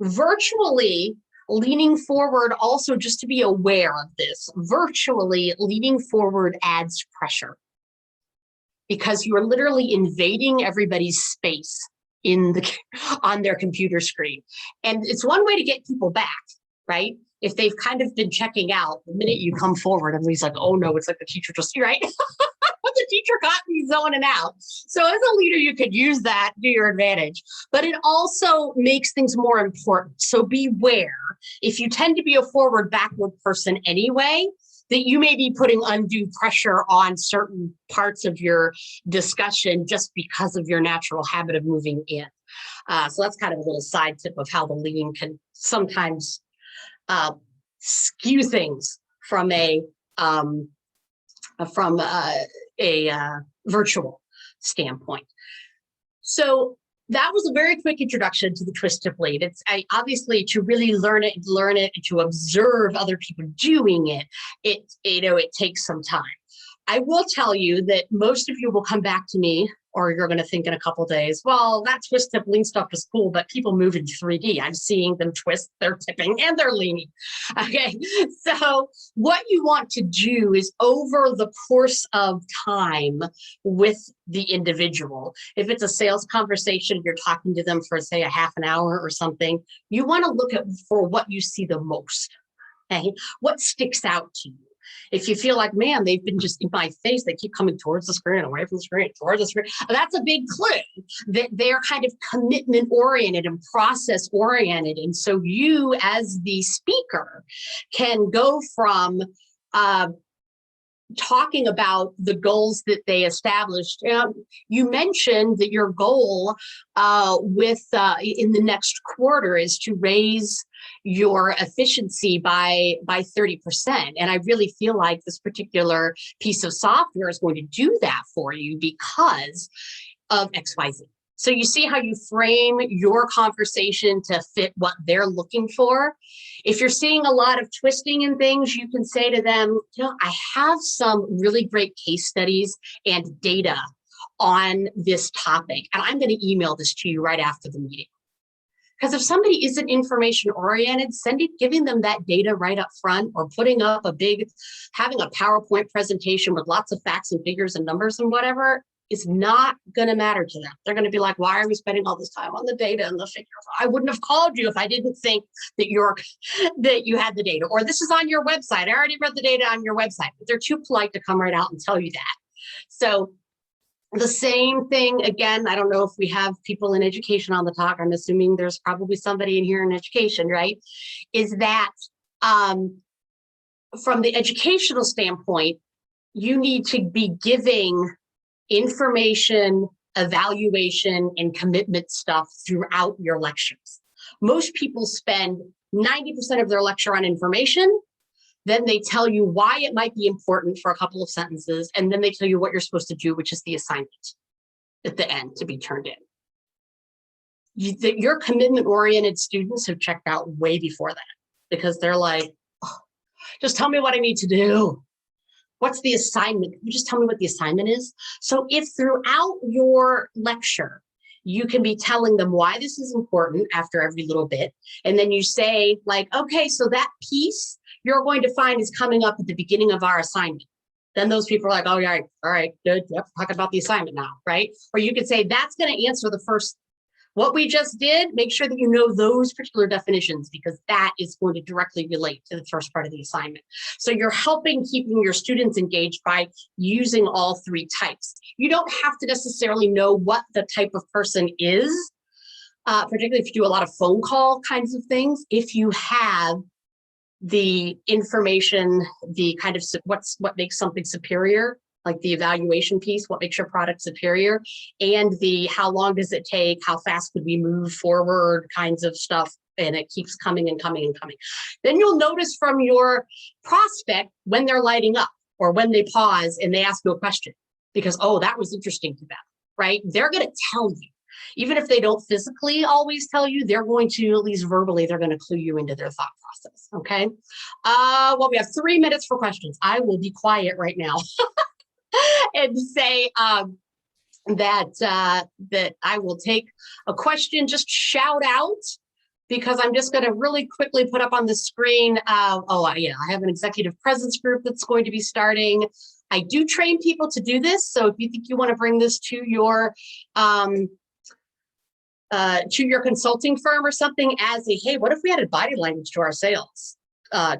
Virtually leaning forward, also just to be aware of this, virtually leaning forward adds pressure because you're literally invading everybody's space on their computer screen. And it's one way to get people back, right? If they've kind of been checking out, the minute you come forward, everybody's like, oh no, it's like the teacher just, right? The teacher got me zoning out. So as a leader, you could use that to your advantage, but it also makes things more important. So beware, if you tend to be a forward backward person anyway, that you may be putting undue pressure on certain parts of your discussion just because of your natural habit of moving in. So that's kind of a little side tip of how the lean can sometimes skew things from a virtual standpoint. So that was a very quick introduction to the twist tip lead. It's obviously to really learn it, and to observe other people doing it. It takes some time. I will tell you that most of you will come back to me, or you're going to think in a couple of days, well, that twist tip lean stuff is cool, but people move in 3D. I'm seeing them twist, they're tipping, and they're leaning. Okay, so what you want to do is over the course of time with the individual, if it's a sales conversation, you're talking to them for, say, a half an hour or something, you want to look at for what you see the most. Okay, what sticks out to you? If you feel like, man, they've been just in my face, they keep coming towards the screen, away from the screen, towards the screen. That's a big clue that they're kind of commitment oriented and process oriented. And so you as the speaker can go from talking about the goals that they established. You mentioned that your goal in the next quarter is to raise your efficiency by 30%. And I really feel like this particular piece of software is going to do that for you because of XYZ. So you see how you frame your conversation to fit what they're looking for. If you're seeing a lot of twisting and things, you can say to them, I have some really great case studies and data on this topic, and I'm going to email this to you right after the meeting. Because if somebody isn't information oriented, giving them that data right up front, or putting up having a PowerPoint presentation with lots of facts and figures and numbers and whatever, is not going to matter to them. They're going to be like, why are we spending all this time on the data and the figures? I wouldn't have called you if I didn't think that you had the data, or this is on your website. I already read the data on your website, but they're too polite to come right out and tell you that. So the same thing, again, I don't know if we have people in education on the talk. I'm assuming there's probably somebody in here in education, right? Is that from the educational standpoint, you need to be giving information, evaluation, and commitment stuff throughout your lectures. Most people spend 90% of their lecture on information. Then they tell you why it might be important for a couple of sentences, and then they tell you what you're supposed to do, which is the assignment at the end to be turned in. your commitment-oriented students have checked out way before that, because they're like, oh, just tell me what I need to do. What's the assignment? You just tell me what the assignment is. So if throughout your lecture, you can be telling them why this is important after every little bit, and then you say like, okay, so that piece you're going to find is coming up at the beginning of our assignment. Then those people are like, oh, yeah, all right, good. Yep, talking about the assignment now, right? Or you could say, that's going to answer the first, what we just did. Make sure that you know those particular definitions, because that is going to directly relate to the first part of the assignment. So you're helping keeping your students engaged by using all three types. You don't have to necessarily know what the type of person is, particularly if you do a lot of phone call kinds of things. If you have the information, the kind of what makes something superior, like the evaluation piece, what makes your product superior, and the how long does it take, how fast could we move forward kinds of stuff, and it keeps coming and coming and coming. Then you'll notice from your prospect when they're lighting up or when they pause and they ask you a question, because, oh, that was interesting to them, right? They're going to tell you. Even if they don't physically always tell you, they're going to, at least verbally, they're going to clue you into their thought process, okay? Well, we have 3 minutes for questions. I will be quiet right now and say that I will take a question. Just shout out, because I'm just going to really quickly put up on the screen. I have an executive presence group that's going to be starting. I do train people to do this. So if you think you want to bring this to your consulting firm or something as a, hey, what if we added body language to our sales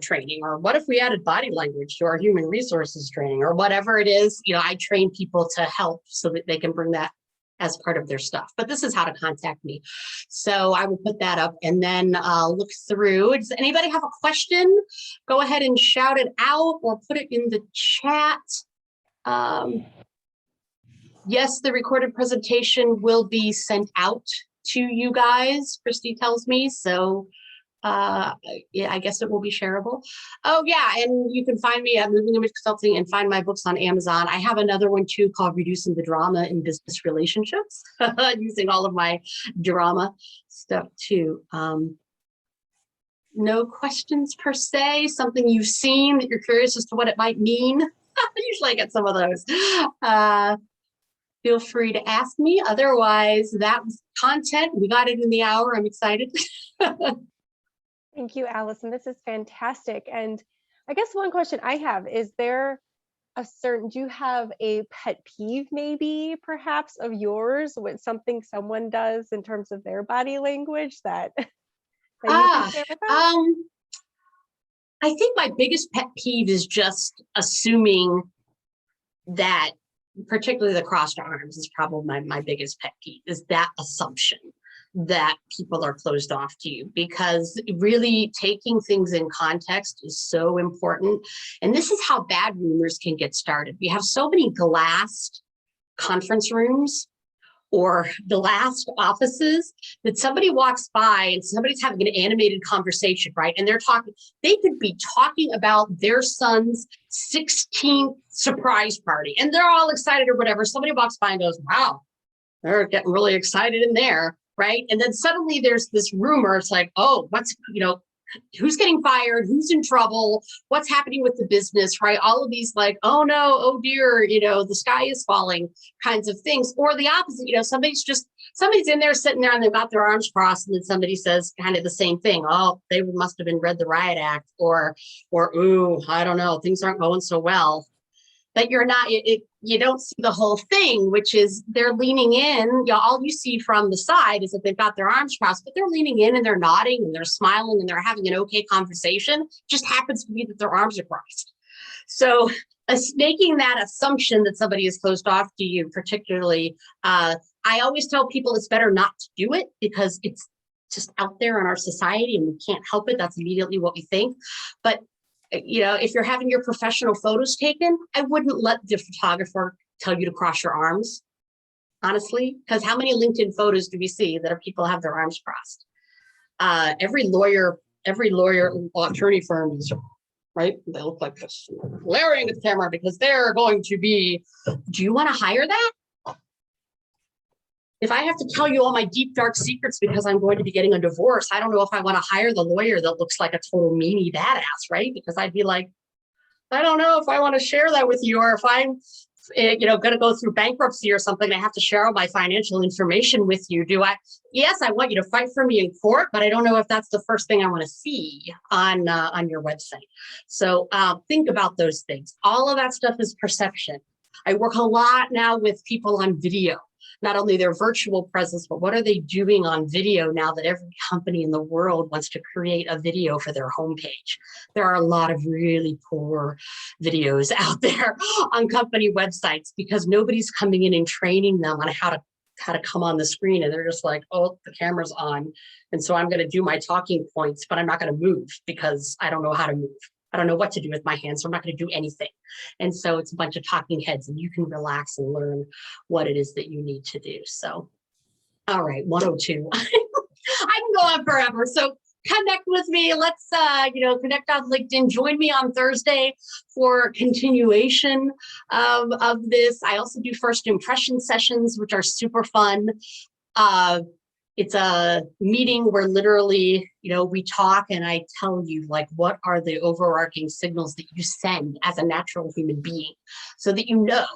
training? Or what if we added body language to our human resources training, or whatever it is, I train people to help so that they can bring that as part of their stuff. But this is how to contact me. So I will put that up and then look through. Does anybody have a question? Go ahead and shout it out or put it in the chat. Yes, the recorded presentation will be sent out to you guys, Christy tells me. So yeah, I guess it will be shareable. Oh yeah, and you can find me at Moving Image Consulting and find my books on Amazon. I have another one too called Reducing the Drama in Business Relationships, using all of my drama stuff too. No questions per se, something you've seen that you're curious as to what it might mean. Usually I get some of those. Feel free to ask me. Otherwise, that was content. We got it in the hour. I'm excited. Thank you, Allison. This is fantastic. And I guess one question I have, is there do you have a pet peeve maybe perhaps of yours with something someone does in terms of their body language that you can share with us? I think my biggest pet peeve is just assuming that, particularly the crossed arms is probably my biggest pet peeve, is that assumption that people are closed off to you, because really taking things in context is so important. And this is how bad rumors can get started. We have so many glassed conference rooms or glassed offices that somebody walks by and somebody's having an animated conversation, right? And they could be talking about their son's 16th surprise party and they're all excited or whatever. Somebody walks by and goes, wow, they're getting really excited in there, right? And then suddenly there's this rumor. It's like, oh, who's getting fired? Who's in trouble? What's happening with the business, right? All of these like, oh no, oh dear, the sky is falling kinds of things. Or the opposite, somebody's in there sitting there and they've got their arms crossed, and then somebody says kind of the same thing. Oh, they must have read the riot act, or ooh, I don't know, things aren't going so well. But you don't see the whole thing, which is they're leaning in. All you see from the side is that they've got their arms crossed, but they're leaning in and they're nodding and they're smiling and they're having an okay conversation. Just happens to be that their arms are crossed. So making that assumption that somebody is closed off to you, particularly, I always tell people it's better not to do it, because it's just out there in our society and we can't help it. That's immediately what we think. But if you're having your professional photos taken, I wouldn't let the photographer tell you to cross your arms, honestly, because how many LinkedIn photos do we see that people have their arms crossed? Every lawyer, attorney firm is, right? They look like this, glaring at the camera because they're going to be, do you want to hire that? if I have to tell you all my deep, dark secrets because I'm going to be getting a divorce, I don't know if I want to hire the lawyer that looks like a total meanie badass, right? Because I'd be like, I don't know if I want to share that with you, or if I'm, going to go through bankruptcy or something, I have to share all my financial information with you. Yes, I want you to fight for me in court, but I don't know if that's the first thing I want to see on your website. So think about those things. All of that stuff is perception. I work a lot now with people on video, not only their virtual presence, but what are they doing on video now that every company in the world wants to create a video for their homepage. There are a lot of really poor videos out there on company websites because nobody's coming in and training them on how to come on the screen. And they're just like, oh, the camera's on. And so I'm going to do my talking points, but I'm not going to move because I don't know how to move. I don't know what to do with my hands, so I'm not going to do anything. And so it's a bunch of talking heads, and you can relax and learn what it is that you need to do. So, all right, 102. I can go on forever. So connect with me. Let's, connect on LinkedIn. Join me on Thursday for continuation of this. I also do first impression sessions, which are super fun. It's a meeting where literally, we talk and I tell you like, what are the overarching signals that you send as a natural human being so that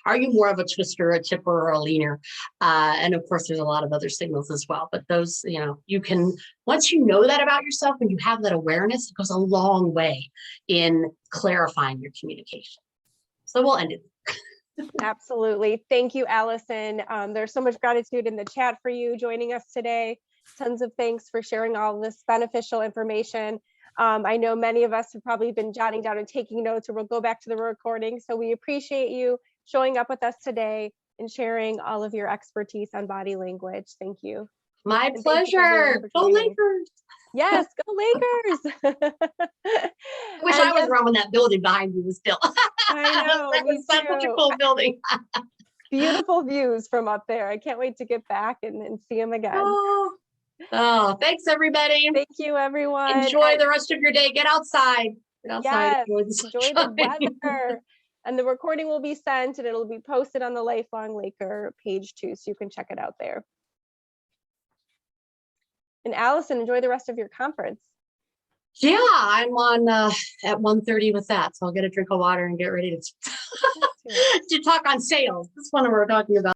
are you more of a twister, a tipper, or a leaner? And of course, there's a lot of other signals as well. But those, you can, once you know that about yourself and you have that awareness, it goes a long way in clarifying your communication. So we'll end it. Absolutely. Thank you, Allison. There's so much gratitude in the chat for you joining us today. Tons of thanks for sharing all this beneficial information. I know many of us have probably been jotting down and taking notes, or we'll go back to the recording. So we appreciate you showing up with us today and sharing all of your expertise on body language. Thank you. My And thank you pleasure. Go joining. Lakers. Yes, go Lakers. I wish I was around when that building behind me was built. I know. That was such a cool building. Beautiful views from up there. I can't wait to get back and see them again. Oh, thanks everybody. Thank you, everyone. Enjoy the rest of your day. Get outside. Get outside. Yes, enjoy the weather. And the recording will be sent and it'll be posted on the Lifelong Laker page too, so you can check it out there. And Allison, enjoy the rest of your conference. Yeah, I'm on at 1:30 with that. So I'll get a drink of water and get ready to talk on sales. This one we're talking about.